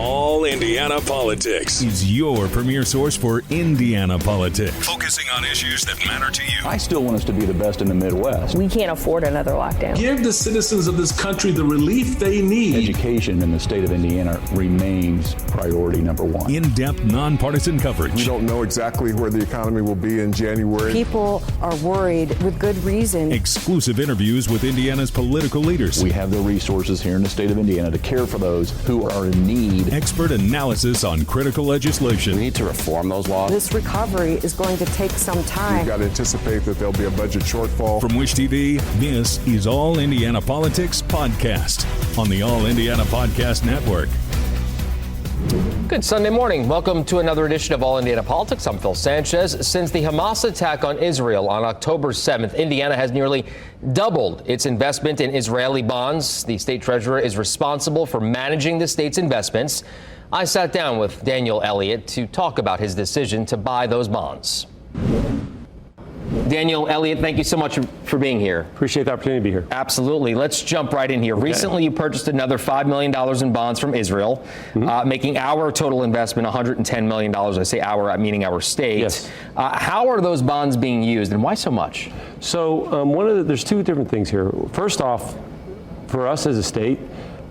All Indiana Politics is your premier source for Indiana politics. Focusing on issues that matter to you. I still want us to be the best in the Midwest. We can't afford another lockdown. Give the citizens of this country the relief they need. Education in the state of Indiana remains priority number one. In-depth, nonpartisan coverage. We don't know exactly where the economy will be in January. People are worried with good reason. Exclusive interviews with Indiana's political leaders. We have the resources here in the state of Indiana to care for those who are in need. Expert analysis on critical legislation. We need to reform those laws. This recovery is going to take some time. We've got to anticipate that there'll be a budget shortfall. From Wish TV, this is All Indiana Politics Podcast on the All Indiana Podcast Network. Good Sunday morning. Welcome to another edition of All Indiana Politics. I'm Phil Sanchez. Since the Hamas attack on Israel on October 7th, Indiana has nearly doubled its investment in Israeli bonds. The state treasurer is responsible for managing the state's investments. I sat down with Daniel Elliot to talk about his decision to buy those bonds. Daniel, Elliot, thank you so much for being here. Appreciate the opportunity to be here. Absolutely. Let's jump right in here. Okay. Recently, you purchased another $5 million in bonds from Israel, making our total investment $110 million. I say our, meaning our state. Yes. How are those bonds being used, and why so much? So there's two different things here. First off, for us as a state,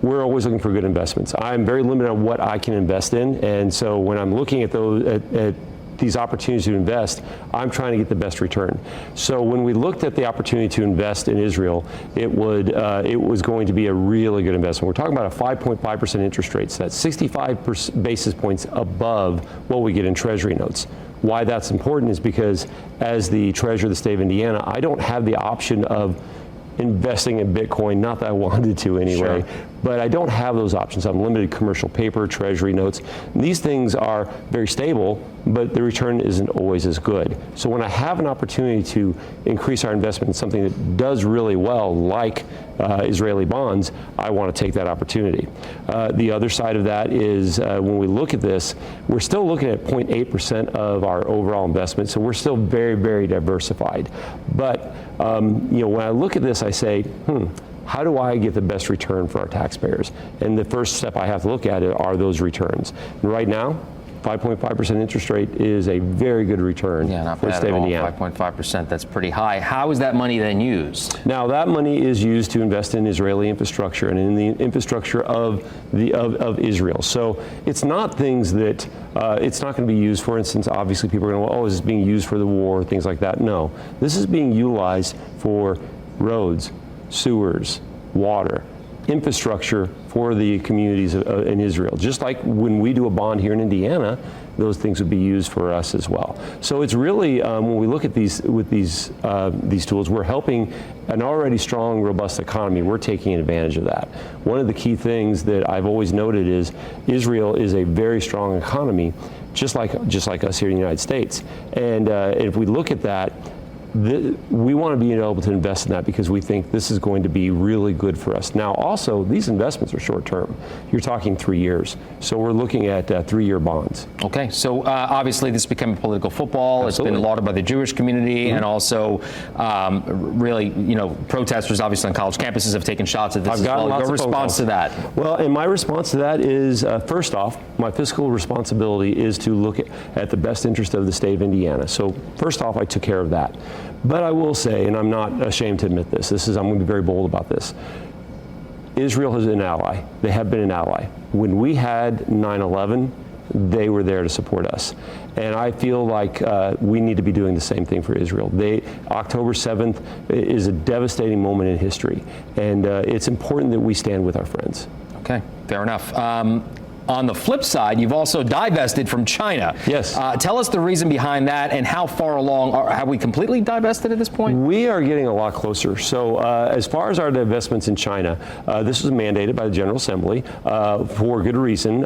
we're always looking for good investments. I'm very limited on what I can invest in, and so when I'm looking at these opportunities to invest, I'm trying to get the best return. So when we looked at the opportunity to invest in Israel, it was going to be a really good investment. We're talking about a 5.5% interest rate. So that's 65 basis points above what we get in Treasury notes. Why that's important is because as the treasurer of the state of Indiana, I don't have the option of investing in Bitcoin, not that I wanted to anyway, but I don't have those options. I'm limited commercial paper, treasury notes. These things are very stable, but the return isn't always as good. So when I have an opportunity to increase our investment in something that does really well, like Israeli bonds, I want to take that opportunity. The other side of that is when we look at this, we're still looking at 0.8% of our overall investment, so we're still very, very diversified. But when I look at this, I say, how do I get the best return for our taxpayers? And the first step I have to look at are those returns. And right now, 5.5% interest rate is a very good return for the state of Indiana. 5.5%, that's pretty high. How is that money then used? Now, that money is used to invest in Israeli infrastructure and in the infrastructure of Israel. So it's not things that it's not going to be used, for instance, obviously people are going to, is this being used for the war, things like that. No, this is being utilized for roads, sewers, water, infrastructure for the communities in Israel. Just like when we do a bond here in Indiana, those things would be used for us as well. So it's really, when we look at these tools, we're helping an already strong, robust economy. We're taking advantage of that. One of the key things that I've always noted is Israel is a very strong economy, just like us here in the United States. And if we look at that, we want to be able to invest in that because we think this is going to be really good for us. Now, also, these investments are short term. You're talking 3 years. So we're looking at 3-year bonds. Okay. So obviously this became a political football. Absolutely. It's been lauded by the Jewish community and also really, protesters obviously on college campuses have taken shots at this as well. Your response to that? Well, and my response to that is, first off, my fiscal responsibility is to look at the best interest of the state of Indiana. So first off, I took care of that. But I will say, and I'm not ashamed to admit this, I'm going to be very bold about this. Israel is an ally. They have been an ally. When we had 9/11, they were there to support us. And I feel like we need to be doing the same thing for Israel. October 7th is a devastating moment in history. And it's important that we stand with our friends. Okay, fair enough. On the flip side, you've also divested from China. Yes. Tell us the reason behind that and how far along have we completely divested at this point? We are getting a lot closer. So as far as our divestments in China, this was mandated by the General Assembly for good reason.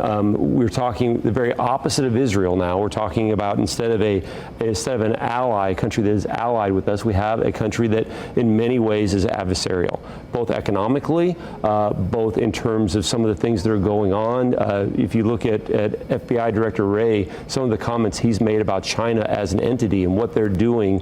We're talking the very opposite of Israel now. We're talking about instead of an ally, a country that is allied with us, we have a country that in many ways is adversarial, both economically, both in terms of some of the things that are going on if you look at FBI Director Wray, some of the comments he's made about China as an entity and what they're doing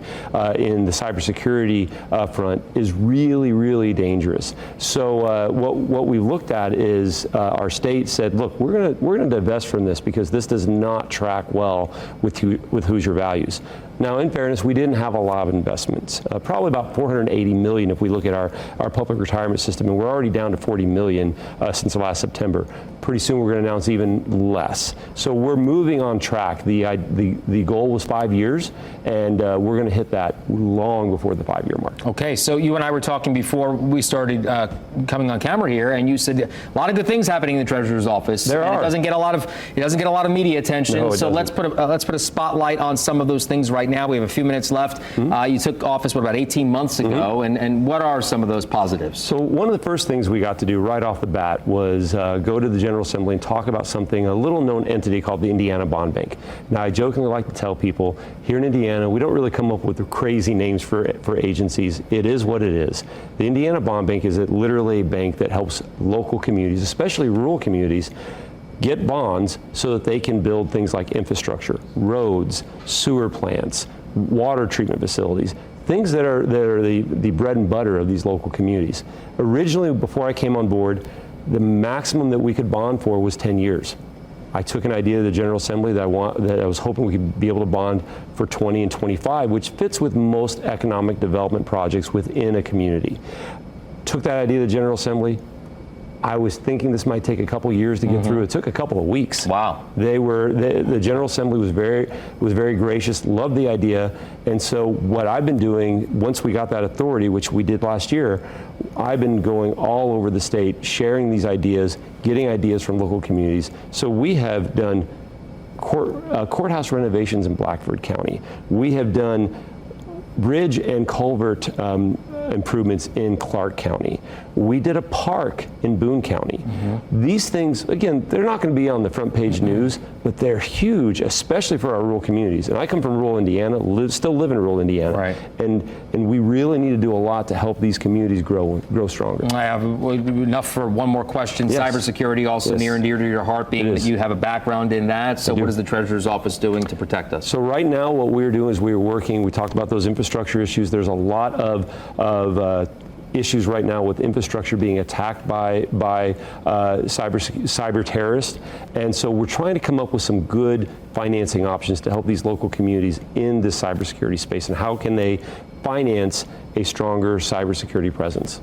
in the cybersecurity front is really, really dangerous. So what we've looked at is our state said, look, we're gonna divest from this because this does not track well with Hoosier values. Now, in fairness, we didn't have a lot of investments, probably about $480 million if we look at our public retirement system, and we're already down to $40 million since last September. Pretty soon we're going to announce even less. So we're moving on track. The goal was 5 years, and we're going to hit that long before the 5-year mark. Okay, so you and I were talking before we started coming on camera here, and you said a lot of good things happening in the Treasurer's office. There are. It doesn't get a lot of media attention. No, so let's put a spotlight on some of those things right now. We have a few minutes left. You took office about 18 months ago, and what are some of those positives? So one of the first things we got to do right off the bat was go to the General Assembly and talk about something, a little known entity called the Indiana Bond Bank. Now, I jokingly like to tell people here in Indiana, we don't really come up with the crazy names for agencies. It is what it is. The Indiana Bond Bank is literally a bank that helps local communities, especially rural communities, get bonds so that they can build things like infrastructure, roads, sewer plants, water treatment facilities, things that are the bread and butter of these local communities. Originally, before I came on board, the maximum that we could bond for was 10 years. I took an idea to the General Assembly that I was hoping we could be able to bond for 20 and 25, which fits with most economic development projects within a community. Took that idea to the General Assembly. I was thinking this might take a couple years to get through. It took a couple of weeks. Wow. The General Assembly was very gracious, loved the idea, and so what I've been doing, once we got that authority, which we did last year, I've been going all over the state, sharing these ideas, getting ideas from local communities. So we have done courthouse renovations in Blackford County. We have done bridge and culvert improvements in Clark County. We did a park in Boone County. These things, again, they're not going to be on the front page news, but they're huge, especially for our rural communities. And I come from rural Indiana, still live in rural Indiana, right. And we really need to do a lot to help these communities grow stronger. I have enough for one more question. Yes. Cybersecurity also near and dear to your heart, being that you have a background in that. So what is the Treasurer's Office doing to protect us? So right now what we're doing is we talked about those infrastructure issues. There's a lot of issues right now with infrastructure being attacked by cyber terrorists, and so we're trying to come up with some good financing options to help these local communities in this cybersecurity space, and how can they finance a stronger cybersecurity presence.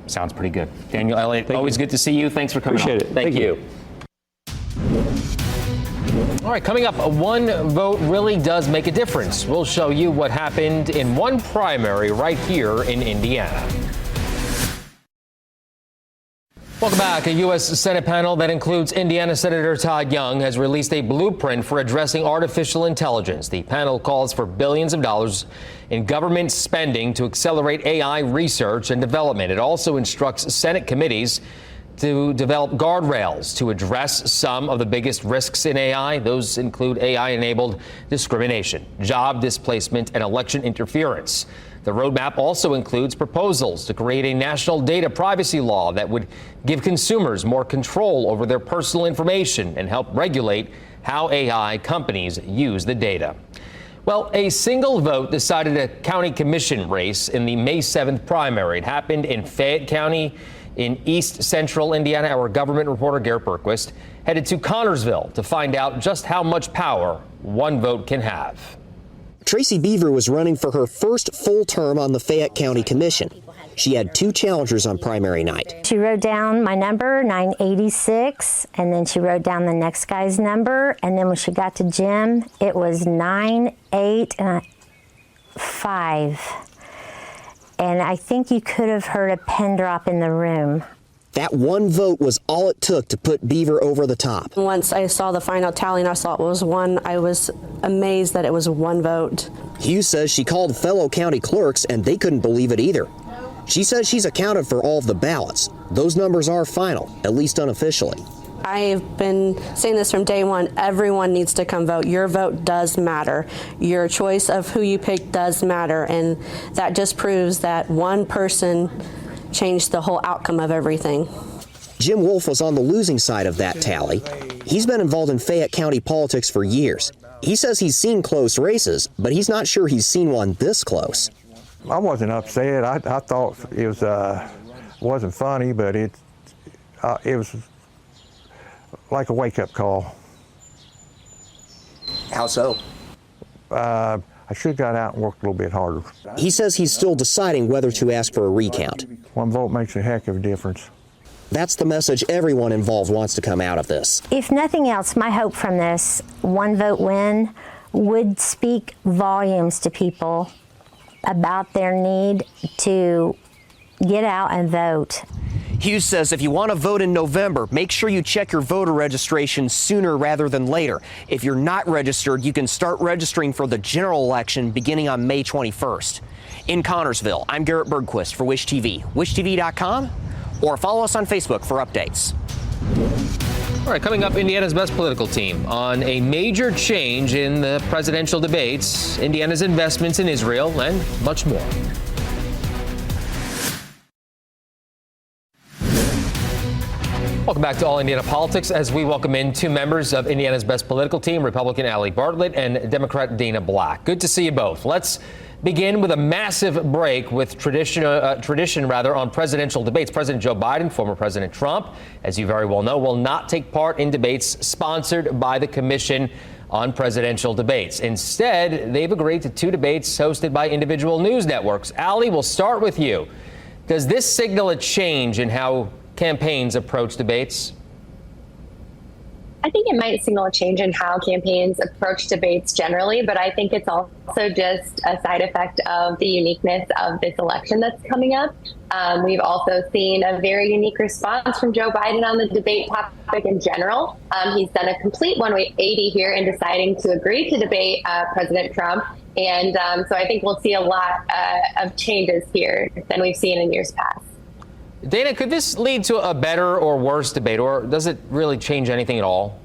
Sounds pretty good. Daniel Elliott, always good to see you. Thanks for coming Appreciate on. it. Thank you. All right, coming up, one vote really does make a difference. We'll show you what happened in one primary right here in Indiana. Welcome back. A U.S. Senate panel that includes Indiana Senator Todd Young has released a blueprint for addressing artificial intelligence. The panel calls for billions of dollars in government spending to accelerate AI research and development. It also instructs Senate committees to develop guardrails to address some of the biggest risks in AI. Those include AI-enabled discrimination, job displacement, and election interference. The roadmap also includes proposals to create a national data privacy law that would give consumers more control over their personal information and help regulate how AI companies use the data. Well, a single vote decided a county commission race in the May 7th primary. It happened in Fayette County in East Central Indiana. Our government reporter, Garrett Berquist, headed to Connorsville to find out just how much power one vote can have. Tracy Beaver was running for her first full term on the Fayette County Commission. She had two challengers on primary night. She wrote down my number, 986, and then she wrote down the next guy's number, and then when she got to Jim, it was 985. And I think you could have heard a pin drop in the room. That one vote was all it took to put Beaver over the top. Once I saw the final tally and I saw it was one, I was amazed that it was one vote. Hughes says she called fellow county clerks and they couldn't believe it either. She says she's accounted for all of the ballots. Those numbers are final, at least unofficially. I've been saying this from day one. Everyone needs to come vote. Your vote does matter. Your choice of who you pick does matter. And that just proves that one person changed the whole outcome of everything. Jim Wolf was on the losing side of that tally. He's been involved in Fayette County politics for years. He says he's seen close races, but he's not sure he's seen one this close. I wasn't upset. I thought it was wasn't funny, but it was like a wake-up call. How so? I should have got out and worked a little bit harder. He says he's still deciding whether to ask for a recount. One vote makes a heck of a difference. That's the message everyone involved wants to come out of this. If nothing else, my hope from this one vote win would speak volumes to people about their need to get out and vote. Hughes says if you want to vote in November, make sure you check your voter registration sooner rather than later. If you're not registered, you can start registering for the general election beginning on May 21st. In Connorsville, I'm Garrett Bergquist for Wish TV, wishtv.com, or follow us on Facebook for updates. All right, coming up, Indiana's best political team on a major change in the presidential debates, Indiana's investments in Israel, and much more. Welcome back to All Indiana Politics as we welcome in two members of Indiana's best political team, Republican Allie Bartlett and Democrat Dana Black. Good to see you both. Let's begin with a massive break with tradition on presidential debates. President Joe Biden, former President Trump, as you very well know, will not take part in debates sponsored by the Commission on Presidential Debates. Instead, they've agreed to two debates hosted by individual news networks. Allie, we'll start with you. Does this signal a change in how campaigns approach debates? I think it might signal a change in how campaigns approach debates generally, but I think it's also just a side effect of the uniqueness of this election that's coming up. We've also seen a very unique response from Joe Biden on the debate topic in general. He's done a complete 180 here in deciding to agree to debate President Trump. And so I think we'll see a lot of changes here than we've seen in years past. Dana, could this lead to a better or worse debate, or does it really change anything at all?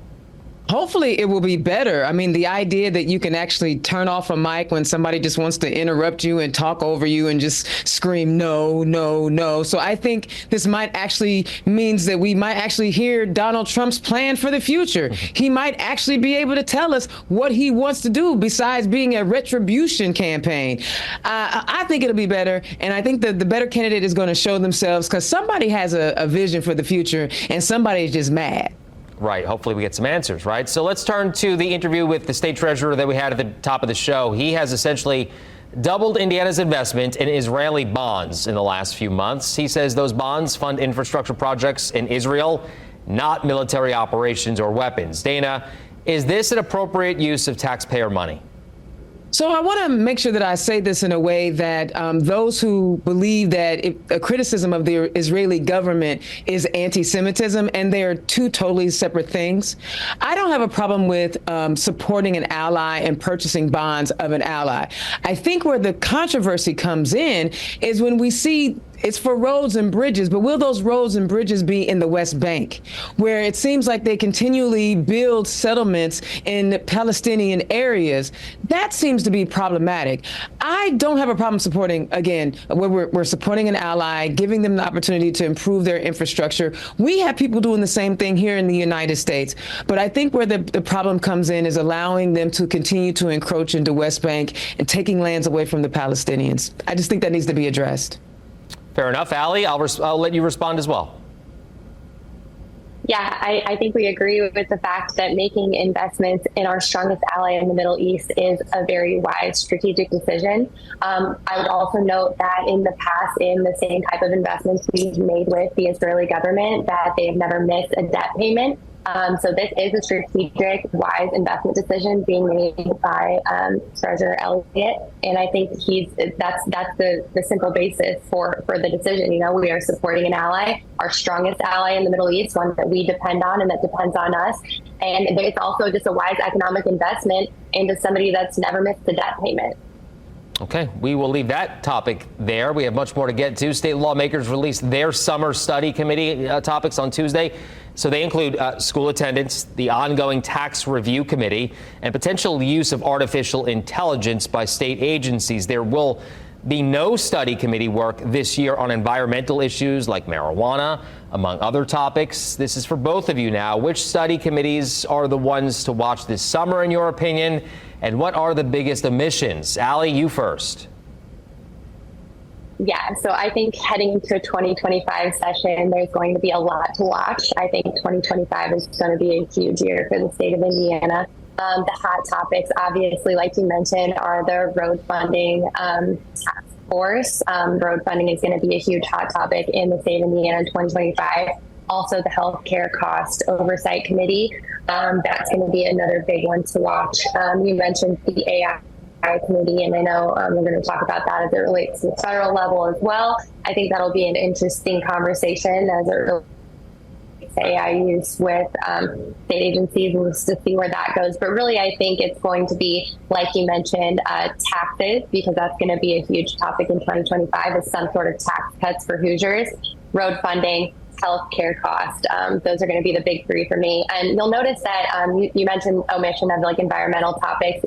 Hopefully it will be better. I mean, the idea that you can actually turn off a mic when somebody just wants to interrupt you and talk over you and just scream, no, no, no. So I think this might actually means that we might actually hear Donald Trump's plan for the future. He might actually be able to tell us what he wants to do besides being a retribution campaign. I think it'll be better. And I think that the better candidate is going to show themselves because somebody has a vision for the future and somebody is just mad. Right. Hopefully we get some answers, right? So let's turn to the interview with the state treasurer that we had at the top of the show. He has essentially doubled Indiana's investment in Israeli bonds in the last few months. He says those bonds fund infrastructure projects in Israel, not military operations or weapons. Dana, is this an appropriate use of taxpayer money? So I want to make sure that I say this in a way that those who believe that a criticism of the Israeli government is anti-Semitism, and they are two totally separate things. I don't have a problem with supporting an ally and purchasing bonds of an ally. I think where the controversy comes in is when we see it's for roads and bridges, but will those roads and bridges be in the West Bank, where it seems like they continually build settlements in Palestinian areas? That seems to be problematic. I don't have a problem supporting, again, where we're supporting an ally, giving them the opportunity to improve their infrastructure. We have people doing the same thing here in the United States. But I think where the problem comes in is allowing them to continue to encroach into West Bank and taking lands away from the Palestinians. I just think that needs to be addressed. Fair enough. Allie, I'll let you respond as well. Yeah, I think we agree with the fact that making investments in our strongest ally in the Middle East is a very wise strategic decision. I would also note that in the past, in the same type of investments we've made with the Israeli government, that they have never missed a debt payment. So this is a strategic, wise investment decision being made by Treasurer Elliot, and I think that's the simple basis for the decision. You know, we are supporting an ally, our strongest ally in the Middle East, one that we depend on and that depends on us, and it's also just a wise economic investment into somebody that's never missed a debt payment. Okay, we will leave that topic there. We have much more to get to. State lawmakers released their summer study committee topics on Tuesday. So they include school attendance, the ongoing tax review committee, and potential use of artificial intelligence by state agencies. There will be no study committee work this year on environmental issues like marijuana, among other topics. This is for both of you now. Which study committees are the ones to watch this summer, in your opinion? And what are the biggest omissions? Allie, you first. Yeah, so I think heading to a 2025 session, there's going to be a lot to watch. I think 2025 is going to be a huge year for the state of Indiana. The hot topics, obviously, like you mentioned, are the road funding task force. Road funding is going to be a huge hot topic in the state of Indiana in 2025. Also, the healthcare cost oversight committee. That's going to be another big one to watch. You mentioned the AI committee, and I know we're going to talk about that as it relates to the federal level as well. I think that'll be an interesting conversation as it relates to AI use with state agencies, and just to see where that goes. But really, I think it's going to be, like you mentioned, taxes, because that's going to be a huge topic in 2025, is some sort of tax cuts for Hoosiers, road funding, healthcare cost. Those are going to be the big three for me. And you'll notice that you mentioned omission of like environmental topics.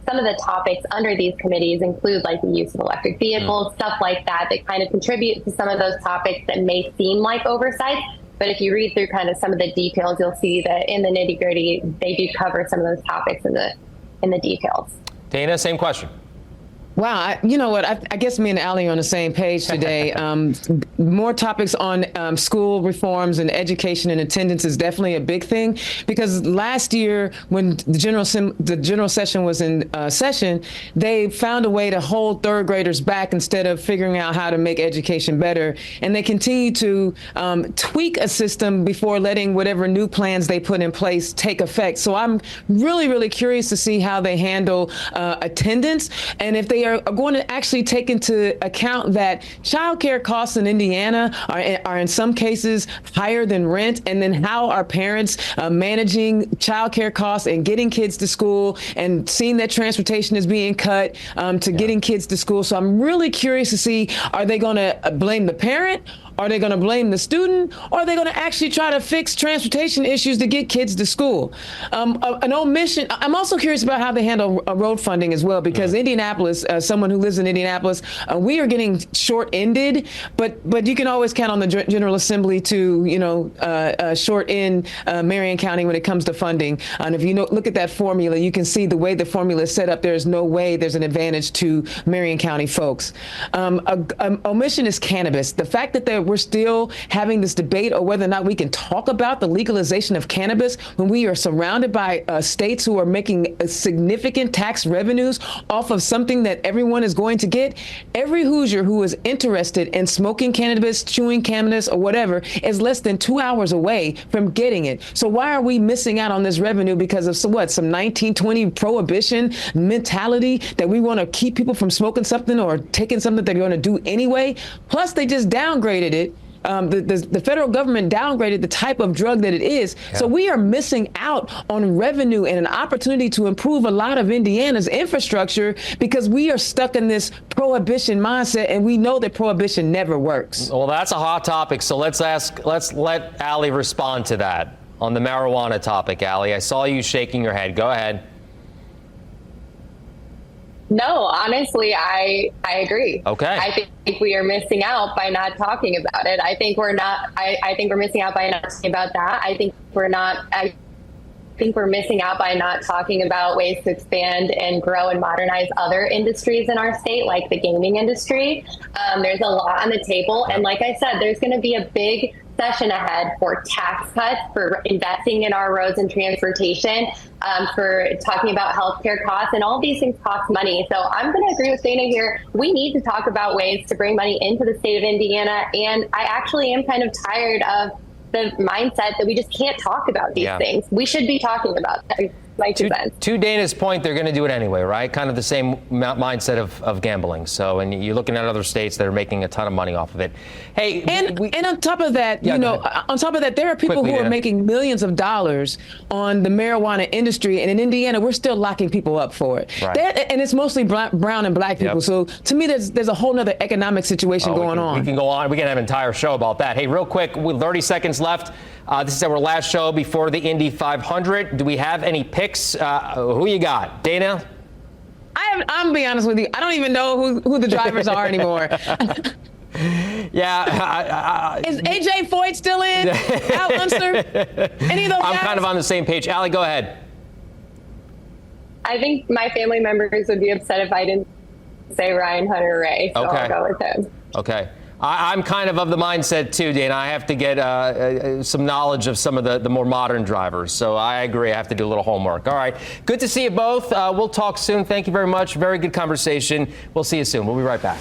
Some of the topics under these committees include like the use of electric vehicles, stuff like that kind of contribute to some of those topics that may seem like oversight. But if you read through kind of some of the details, you'll see that in the nitty gritty, they do cover some of those topics in the details. Dana, same question. Wow, you know what? I guess me and Allie are on the same page today. More topics on school reforms and education and attendance is definitely a big thing, because last year when the general session was in session, they found a way to hold third graders back instead of figuring out how to make education better. And they continue to tweak a system before letting whatever new plans they put in place take effect. So I'm really, really curious to see how they handle attendance, and if they are going to actually take into account that child care costs in Indiana are in some cases higher than rent, and then how are parents managing child care costs and getting kids to school and seeing that transportation is being cut to getting kids to school. So I'm really curious to see, are they going to blame the parent? Are they going to blame the student, or are they going to actually try to fix transportation issues to get kids to school? An omission. I'm also curious about how they handle road funding as well, because Indianapolis, someone who lives in Indianapolis, we are getting short-ended, but you can always count on the General Assembly to, short-end Marion County when it comes to funding. And if you look at that formula, you can see the way the formula is set up. There's no way there's an advantage to Marion County folks. Omission is cannabis. The fact that we're still having this debate or whether or not we can talk about the legalization of cannabis when we are surrounded by states who are making significant tax revenues off of something that everyone is going to get. Every Hoosier who is interested in smoking cannabis, chewing cannabis, or whatever is less than 2 hours away from getting it. So why are we missing out on this revenue because of some 1920 prohibition mentality that we want to keep people from smoking something or taking something that they're going to do anyway? Plus, they just downgraded it. The federal government downgraded the type of drug that it is. Yeah. So we are missing out on revenue and an opportunity to improve a lot of Indiana's infrastructure because we are stuck in this prohibition mindset, and we know that prohibition never works. Well, that's a hot topic. So let's let Allie respond to that on the marijuana topic. Allie, I saw you shaking your head. Go ahead. No, honestly, I agree. Okay. I think we are missing out by not talking about it. I think we're missing out by not talking about that. I think we're missing out by not talking about ways to expand and grow and modernize other industries in our state, like the gaming industry. There's a lot on the table. And like I said, there's going to be a big session ahead for tax cuts, for investing in our roads and transportation, for talking about healthcare costs, and all these things cost money. So I'm going to agree with Dana here. We need to talk about ways to bring money into the state of Indiana. And I actually am kind of tired of the mindset that we just can't talk about these things. We should be talking about them. To Dana's point, they're going to do it anyway, right? Kind of the same mindset of gambling. So, and you're looking at other states that are making a ton of money off of it. Hey, and on top of that, on top of that, there are people who are making millions of dollars on the marijuana industry, and in Indiana, we're still locking people up for it. Right. And it's mostly brown and black people. So to me, there's a whole nother economic situation going on. We can go on. We can have an entire show about that. Hey, real quick, with 30 seconds left. This is our last show before the Indy 500. Do we have any picks? Who you got? Dana? I I'm be honest with you. I don't even know who the drivers are anymore. Yeah. Is AJ Foyt still in? Al Unser? Any of those I'm guys? kind of on the same page. Allie, go ahead. I think my family members would be upset if I didn't say Ryan Hunter-Reay, so Okay. I'll go with him. Okay. I'm kind of the mindset too, Dana. I have to get some knowledge of some of the more modern drivers. So I agree. I have to do a little homework. All right. Good to see you both. We'll talk soon. Thank you very much. Very good conversation. We'll see you soon. We'll be right back.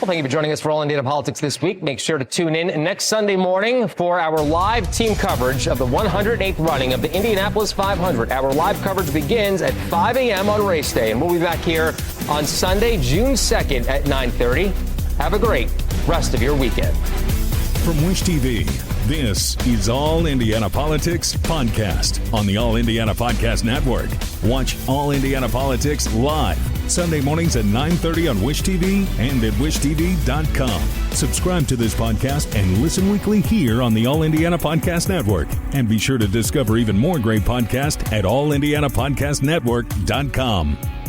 Well, thank you for joining us for All Indiana Politics this week. Make sure to tune in next Sunday morning for our live team coverage of the 108th running of the Indianapolis 500. Our live coverage begins at 5 a.m. on race day, and we'll be back here on Sunday, June 2nd at 9:30. Have a great rest of your weekend. From Wish TV, this is All Indiana Politics Podcast on the All Indiana Podcast Network. Watch All Indiana Politics live Sunday mornings at 9:30 on Wish TV and at wishtv.com. Subscribe to this podcast and listen weekly here on the All Indiana Podcast Network. And be sure to discover even more great podcasts at allindianapodcastnetwork.com.